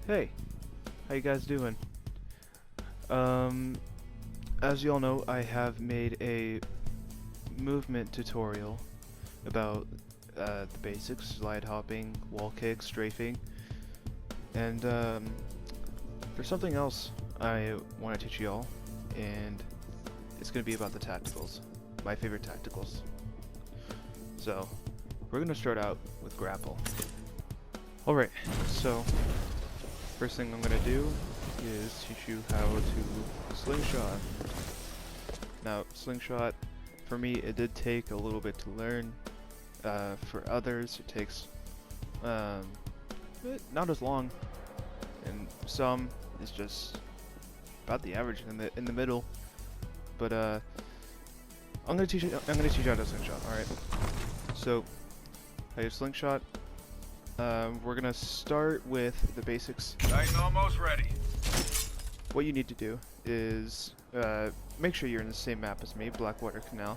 Hey, how you guys doing? As you all know, I have made a movement tutorial about the basics, slide hopping, wall kick, strafing, and there's something else I want to teach you all, and it's going to be about the tacticals, my favorite tacticals. So, we're going to start out with grapple. Alright, so first thing I'm going to do is teach you how to slingshot. Now, slingshot, for me, it did take a little bit to learn. For others, it takes not as long, and some is just about the average in the middle. But I'm gonna teach you how to slingshot. All right. So, how you slingshot? We're gonna start with the basics. Titan almost ready. What you need to do is make sure you're in the same map as me, Blackwater Canal.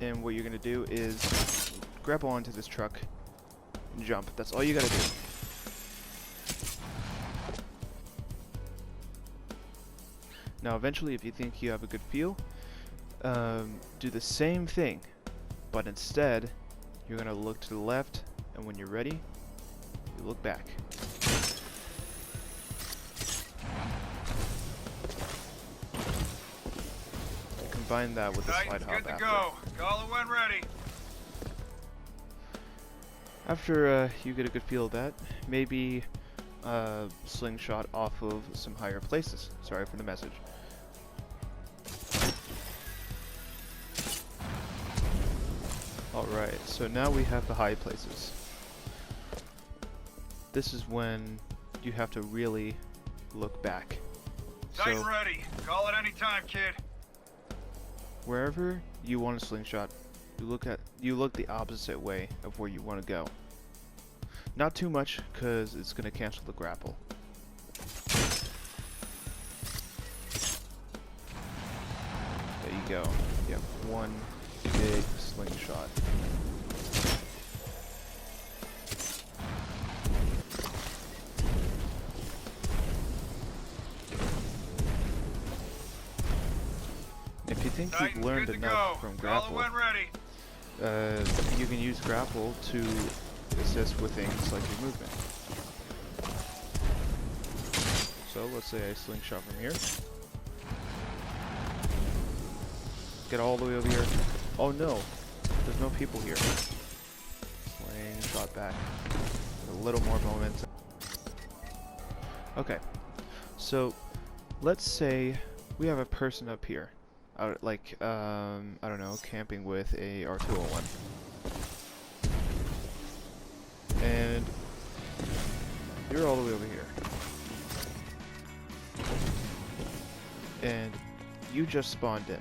And what you're gonna do is grapple onto this truck and jump. That's all you gotta do. Now, eventually, if you think you have a good feel, do the same thing, but instead, you're gonna look to the left, and when you're ready, you look back. Combine that with the slide hop good to go. Call it when ready. After you get a good feel of that, maybe slingshot off of some higher places. Sorry for the message. Alright, so now we have the high places. This is when you have to really look back. Titan So ready. Call it any time, kid. wherever you want to slingshot, you look the opposite way of where you want to go. Not too much, because it's going to cancel the grapple. There you go. You have one big slingshot. If you think you've learned enough from grapple, you can use grapple to assist with things like your movement. So let's say I slingshot from here. Get all the way over here. Oh no, there's no people here. Slingshot back. A little more momentum. Okay, so let's say we have a person up here. I don't know, camping with a R201. And you're all the way over here. And you just spawned in.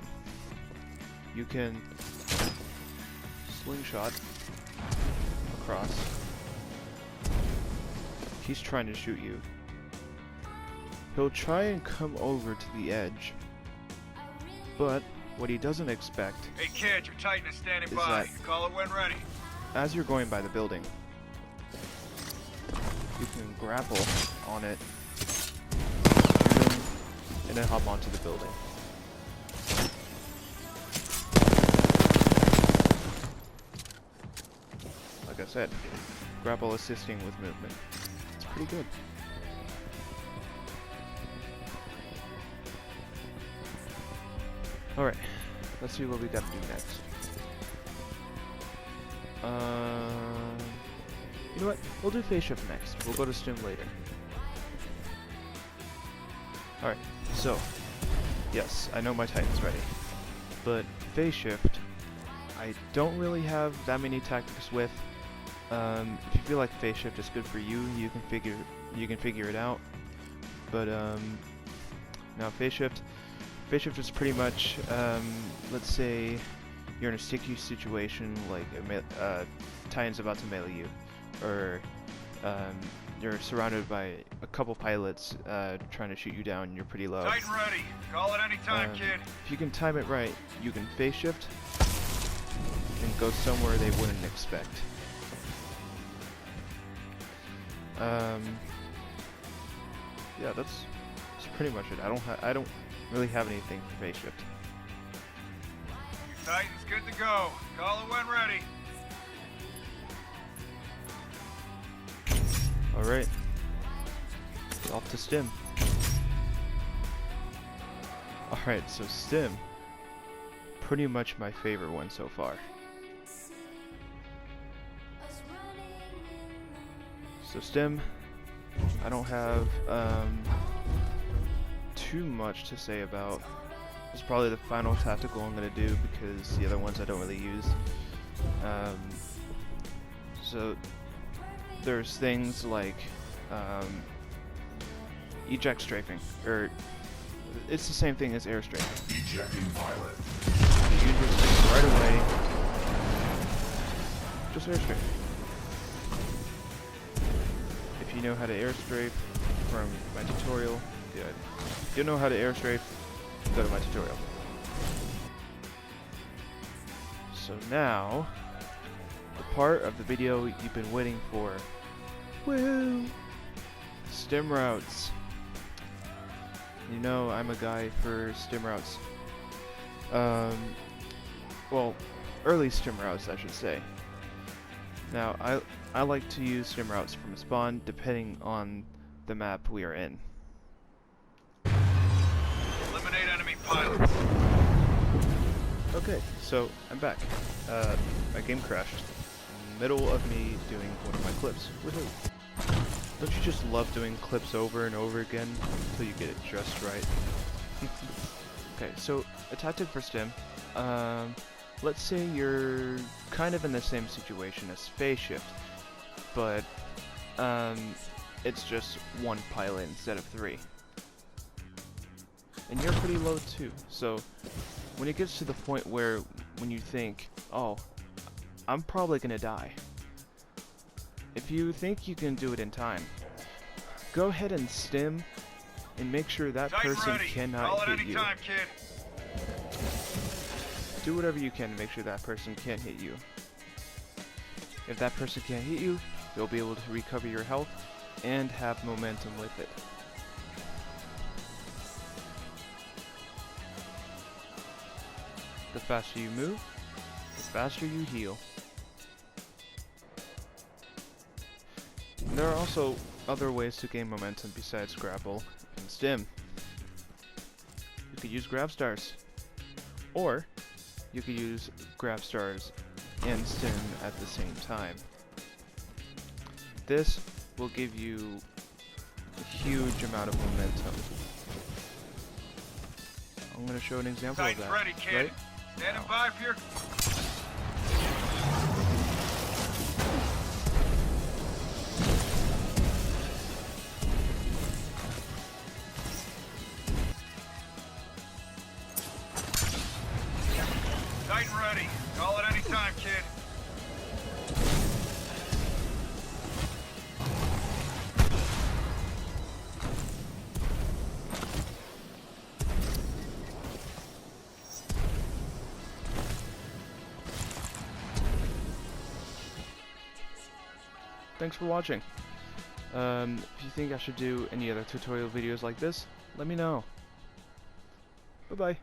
You can slingshot across. He's trying to shoot you. He'll try and come over to the edge. But what he doesn't expect Hey kid, your Titan is standing is by. that Call it when ready. as you're going by the building, you can grapple on it and then hop onto the building. Like I said, grapple assisting with movement. It's pretty good. Alright, let's see what we got to do next. You know what? We'll do phase shift next. We'll go to stim later. Alright, so, yes, I know my Titan's ready. But phase shift, I don't really have that many tactics with. If you feel like phase shift is good for you, you can figure it out. But now phase shift is pretty much, let's say you're in a sticky situation, like Titan's about to melee you, or you're surrounded by a couple pilots trying to shoot you down and you're pretty low. Titan ready. Call it any time, kid. If you can time it right, you can phase shift and go somewhere they wouldn't expect. yeah, that's pretty much it. I don't really have anything for phase shift. Your Titan's good to go. Call it when ready. Alright. Off to stim. Alright, so stim. Pretty much my favorite one so far. So stim, I don't have too much to say about. It's probably the final tactical I'm going to do because the other ones I don't really use. So there's things like eject strafing, or it's the same thing as air strafing. Ejecting pilot. You use this thing right away. Just air strafe. If you know how to air strafe from my tutorial, good. If you don't know how to air strafe, go to my tutorial. So now, the part of the video you've been waiting for. Woo! Stim routes. You know I'm a guy for stim routes. Well, early stim routes I should say. Now I like to use stim routes from spawn depending on the map we are in. Eliminate enemy pilots. Okay, so I'm back. My game crashed in the middle of me doing one of my clips. Woohoo! Don't you just love doing clips over and over again until you get it just right? Okay, so a tactic for stim. Let's say you're kind of in the same situation as phase shift, but it's just one pilot instead of 3. And you're pretty low too, so when it gets to the point where when you think, oh, I'm probably gonna die, if you think you can do it in time, go ahead and stim and make sure that Titan person ready. cannot Call it hit any you. time, kid. Do whatever you can to make sure that person can't hit you. If that person can't hit you, you'll be able to recover your health and have momentum with it. The faster you move, the faster you heal. There are also other ways to gain momentum besides grapple and stim. You could use grab stars, or you could use grab stars and stim at the same time. This will give you a huge amount of momentum. I'm going to show an example Titan's of that. ready, kid. Right? Standing Now. by for your... Titan ready. Call it any time, kid. Thanks for watching. If you think I should do any other tutorial videos like this, let me know. Bye-bye.